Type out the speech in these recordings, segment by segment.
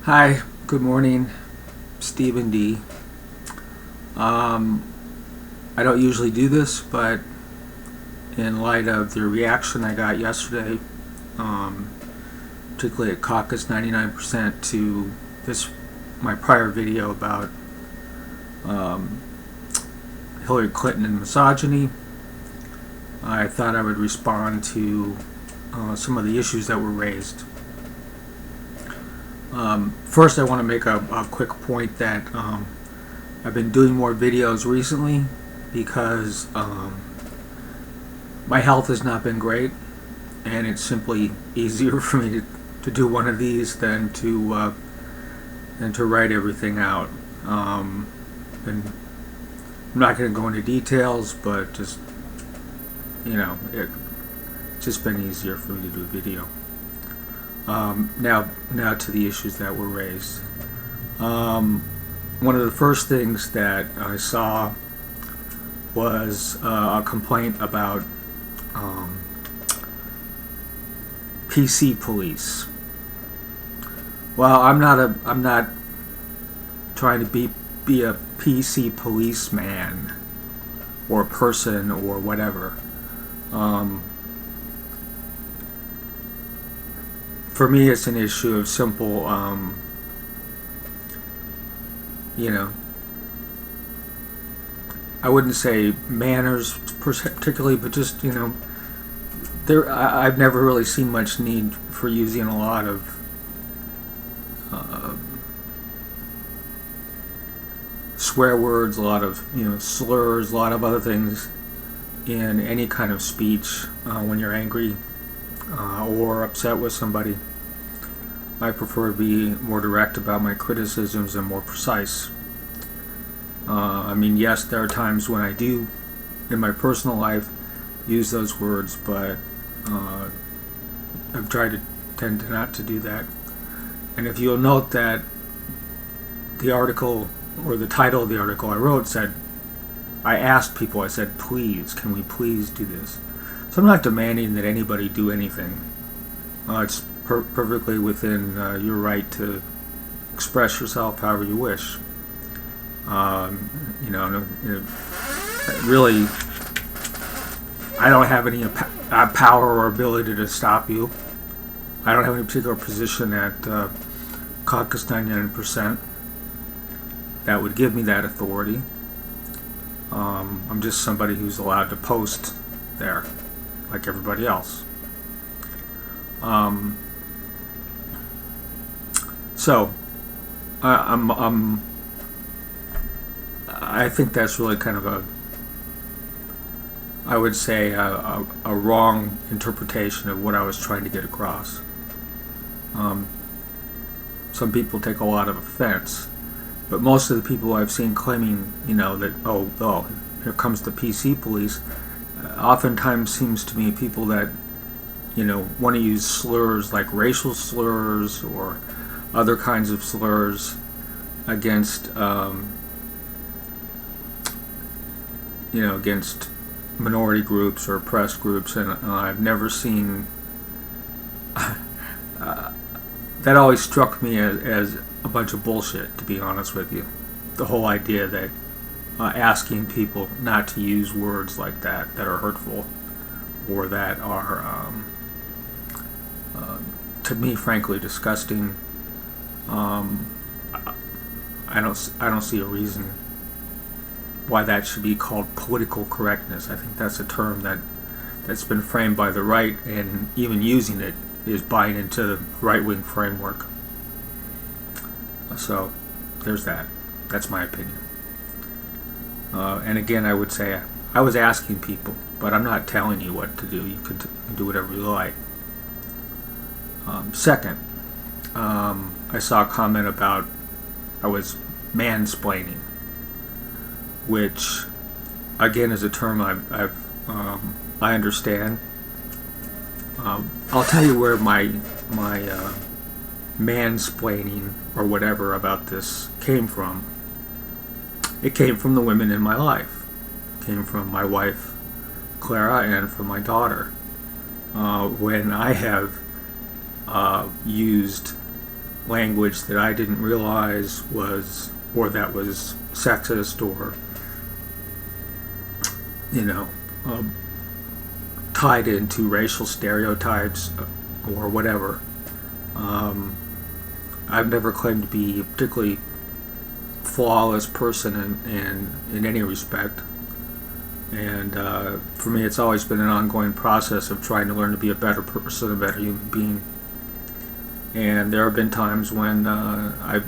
Hi, good morning, Stephen D. I don't usually do this, but in light of the reaction I got yesterday, um, particularly at Caucus 99% to this my prior video about um, Hillary Clinton and misogyny, I thought I would respond to some of the issues that were raised. First, I want to make a quick point that I've been doing more videos recently because my health has not been great, and it's simply easier for me to do one of these than to write everything out. And I'm not going to go into details, but just it's just been easier for me to do a video. Now to the issues that were raised. One of the first things that I saw was a complaint about PC police. Well, I'm not trying to be a PC policeman or person or whatever. For me, it's an issue of simple, I wouldn't say manners particularly, but just, I've never really seen much need for using a lot of swear words, a lot of, slurs, a lot of other things in any kind of speech when you're angry or upset with somebody. I prefer to be more direct about my criticisms and more precise. Yes, there are times when I do, in my personal life, use those words, but I've tried to tend to not to do that. And if you'll note that the article, or the title of the article I wrote said, I asked people, I said, please, can we please do this? So I'm not demanding that anybody do anything. It's perfectly within your right to express yourself however you wish. Really, I don't have any power or ability to stop you. I don't have any particular position at Caucus 99% that would give me that authority. I'm just somebody who's allowed to post there, like everybody else. I think that's really kind of I would say a wrong interpretation of what I was trying to get across. Some people take a lot of offense, but most of the people I've seen claiming, that, oh, here comes the PC police, oftentimes seems to me people that, want to use slurs like racial slurs or other kinds of slurs against, against minority groups or oppressed groups, and I've never seen. That always struck me as a bunch of bullshit, to be honest with you. The whole idea that asking people not to use words like that are hurtful or that are, to me, frankly, disgusting. I don't see a reason why that should be called political correctness. I think that's a term that's been framed by the right, and even using it is buying into the right-wing framework. So there's that. That's my opinion. And again, I would say I was asking people, but I'm not telling you what to do. You can do whatever you like. Second, I saw a comment about I was mansplaining, which again is a term I understand. I'll tell you where my mansplaining or whatever about this came from. It came from the women in my life. It came from my wife, Clara, and from my daughter. When I have used language that I didn't realize was, or that was sexist, or tied into racial stereotypes or whatever. I've never claimed to be a particularly flawless person in any respect. And for me, it's always been an ongoing process of trying to learn to be a better person, a better human being. And there have been times when I've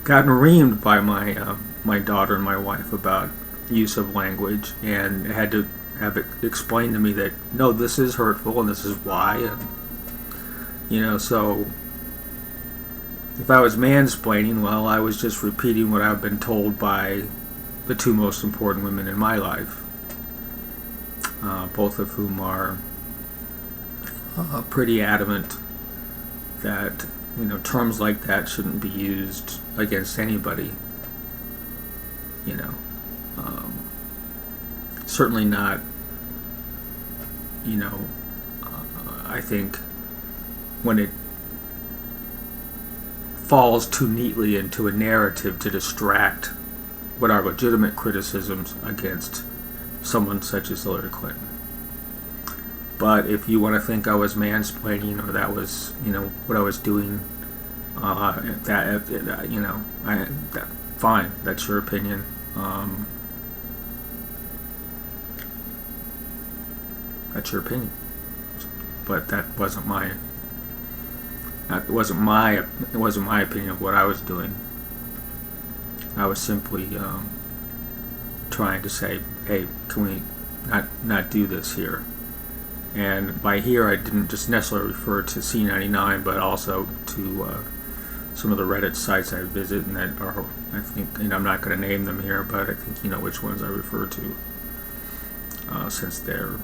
gotten reamed by my daughter and my wife about use of language, and had to have it explained to me that no, this is hurtful and this is why. And so if I was mansplaining, well, I was just repeating what I've been told by the two most important women in my life, both of whom are pretty adamant that terms like that shouldn't be used against anybody. Certainly not. I think when it falls too neatly into a narrative to distract what are legitimate criticisms against someone such as Hillary Clinton. But if you want to think I was mansplaining, or that was, what I was doing, fine, that's your opinion. That's your opinion. But that wasn't my. It wasn't my opinion of what I was doing. I was simply trying to say, hey, can we not do this here? And by here, I didn't just necessarily refer to C99, but also to some of the Reddit sites I visit, and that are, I think, I'm not going to name them here, but I think you know which ones I refer to, since they're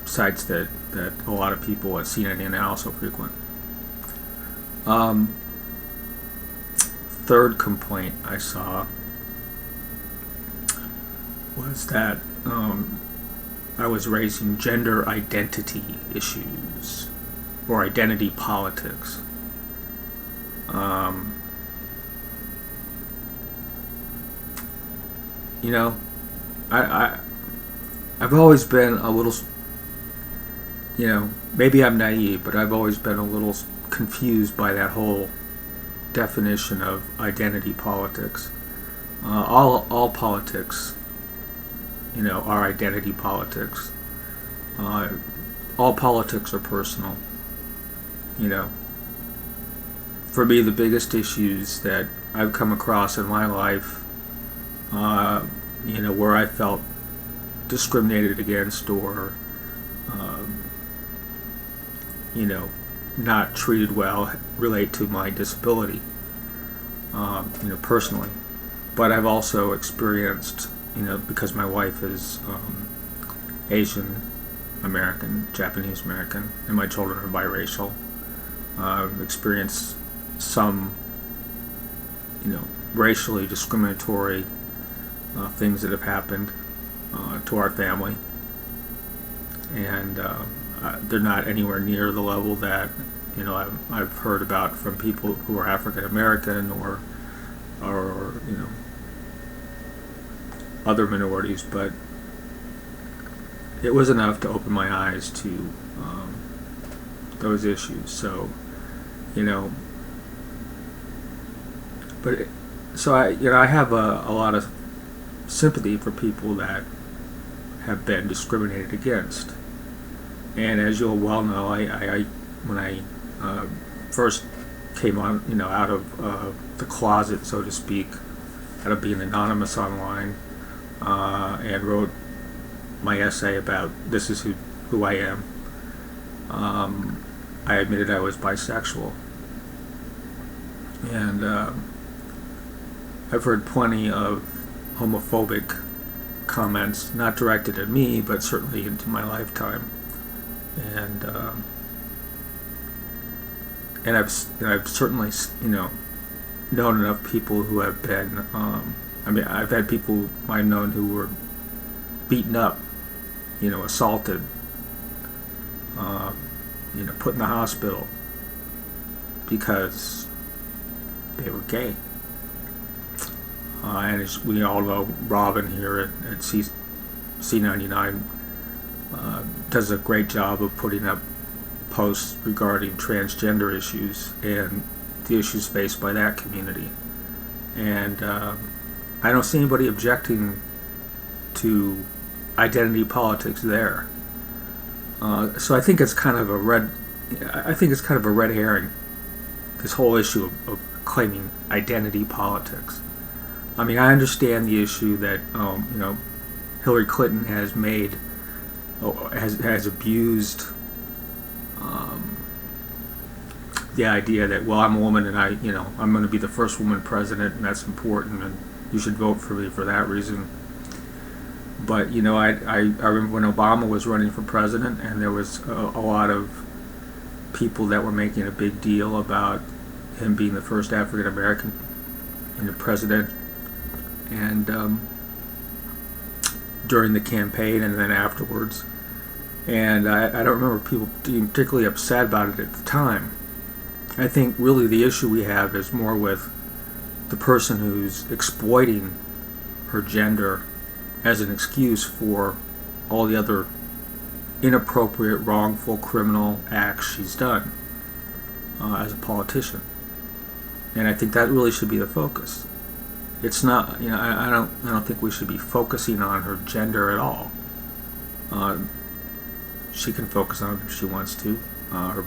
sites that a lot of people at C99 also frequent. Third complaint I saw was that I was raising gender identity issues or identity politics. I've always been a little, maybe I'm naive, but I've always been a little confused by that whole definition of identity politics. All politics, are identity politics. All politics are personal. For me, the biggest issues that I've come across in my life, where I felt discriminated against or, not treated well, relate to my disability, personally. But I've also experienced, because my wife is Asian American, Japanese American, and my children are biracial, experienced some, racially discriminatory things that have happened to our family, and they're not anywhere near the level that I've heard about from people who are African American or other minorities, but it was enough to open my eyes to those issues. So I have a lot of sympathy for people that have been discriminated against. And as you'll well know, I when I first came on, out of the closet, so to speak, out of being anonymous online, and wrote my essay about this is who I am, I admitted I was bisexual. And I've heard plenty of homophobic comments, not directed at me, but certainly into my lifetime. And I've certainly known enough people who have been I've had people I've known who were beaten up, assaulted, put in the hospital, because they were gay. And as we all know, Robin here at C99 does a great job of putting up posts regarding transgender issues and the issues faced by that community. And I don't see anybody objecting to identity politics there. So I think it's kind of a red herring, this whole issue of claiming identity politics. I mean, I understand the issue that Hillary Clinton has made, has abused the idea that, well, I'm a woman and I'm going to be the first woman president, and that's important, and you should vote for me for that reason. But I remember when Obama was running for president, and there was a lot of people that were making a big deal about him being the first African American president, and during the campaign and then afterwards. And I don't remember people being particularly upset about it at the time. I think really the issue we have is more with the person who's exploiting her gender as an excuse for all the other inappropriate, wrongful, criminal acts she's done as a politician. And I think that really should be the focus. It's not, I don't think we should be focusing on her gender at all. She can focus on it if she wants to. Her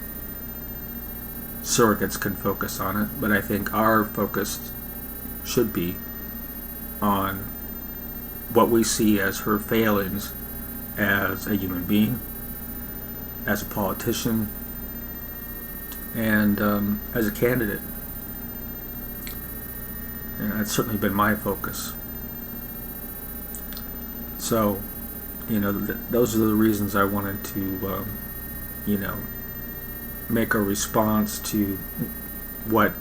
surrogates can focus on it, but I think our focus should be on what we see as her failings as a human being, as a politician, and as a candidate. And that's certainly been my focus. So, those are the reasons I wanted to, make a response to what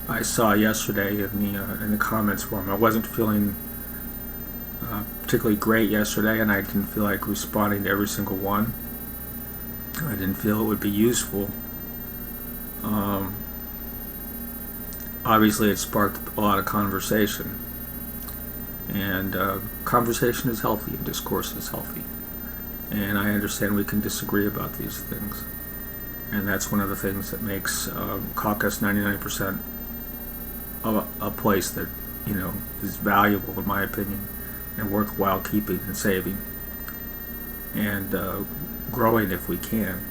I saw yesterday in the comments forum. I wasn't feeling particularly great yesterday, and I didn't feel like responding to every single one. I didn't feel it would be useful. Obviously, it sparked a lot of conversation, and conversation is healthy, and discourse is healthy. And I understand we can disagree about these things, and that's one of the things that makes Caucus 99% a place that is valuable, in my opinion, and worthwhile keeping and saving, and growing if we can.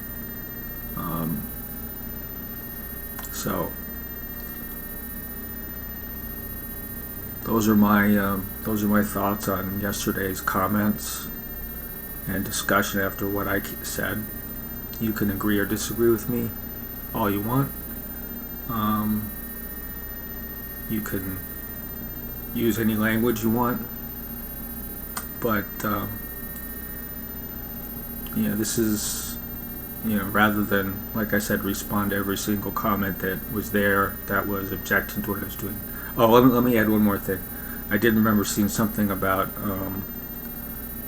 So those are my thoughts on yesterday's comments and discussion after what I said. You can agree or disagree with me all you want. You can use any language you want, but this is rather than, like I said, respond to every single comment that was there that was objecting to what I was doing. Oh, let me add one more thing. I did remember seeing something about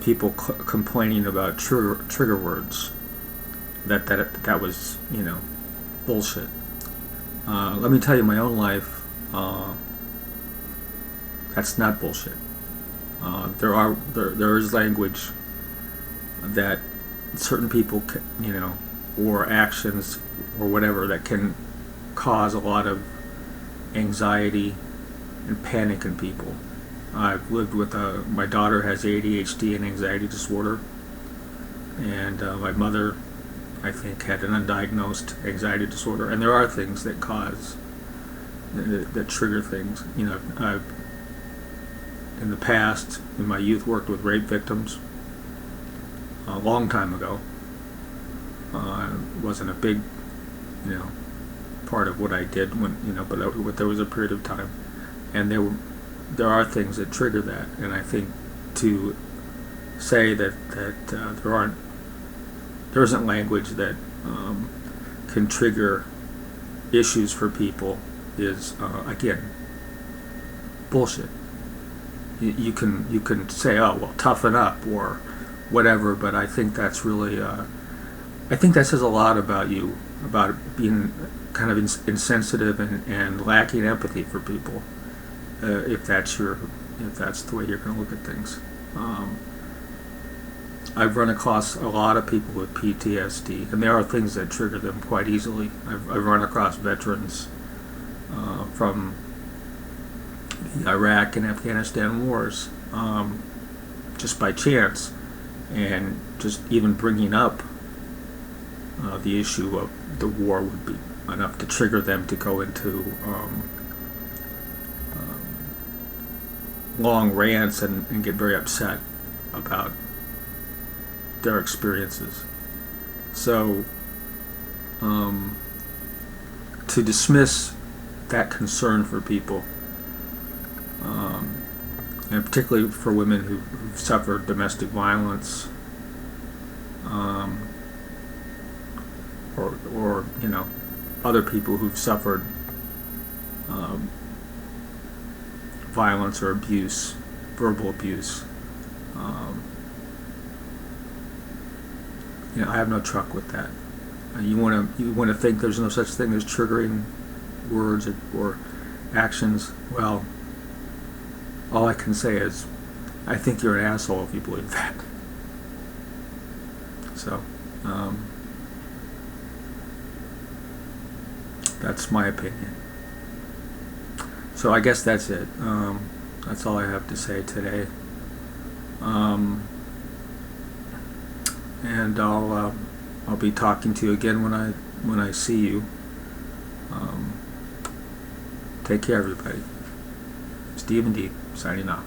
people complaining about trigger words. That was bullshit. Let me tell you, my own life, that's not bullshit. There is language that certain people or actions or whatever that can cause a lot of anxiety and panic in people. I've lived with my daughter has ADHD and anxiety disorder, and my mother, I think, had an undiagnosed anxiety disorder, and there are things that cause that trigger things. I've in the past, in my youth, worked with rape victims a long time ago. It wasn't a big part of what I did but there was a period of time, and there are things that trigger that, and I think to say that there isn't language that can trigger issues for people is again bullshit. You can say, oh well, toughen up or whatever, but I think that's really I think that says a lot about you about being kind of insensitive and lacking empathy for people, if that's the way you're going to look at things. I've run across a lot of people with PTSD, and there are things that trigger them quite easily. I've run across veterans from the Iraq and Afghanistan wars, just by chance, and just even bringing up the issue of the war would be enough to trigger them to go into long rants and get very upset about their experiences. So to dismiss that concern for people, and particularly for women who've suffered domestic violence, or other people who've suffered violence or abuse, verbal abuse. I have no truck with that. You want to think there's no such thing as triggering words or actions. Well, all I can say is, I think you're an asshole if you believe that. So, that's my opinion. So I guess that's it. That's all I have to say today. And I'll be talking to you again when I see you. Take care, everybody. Stephen D. signing off.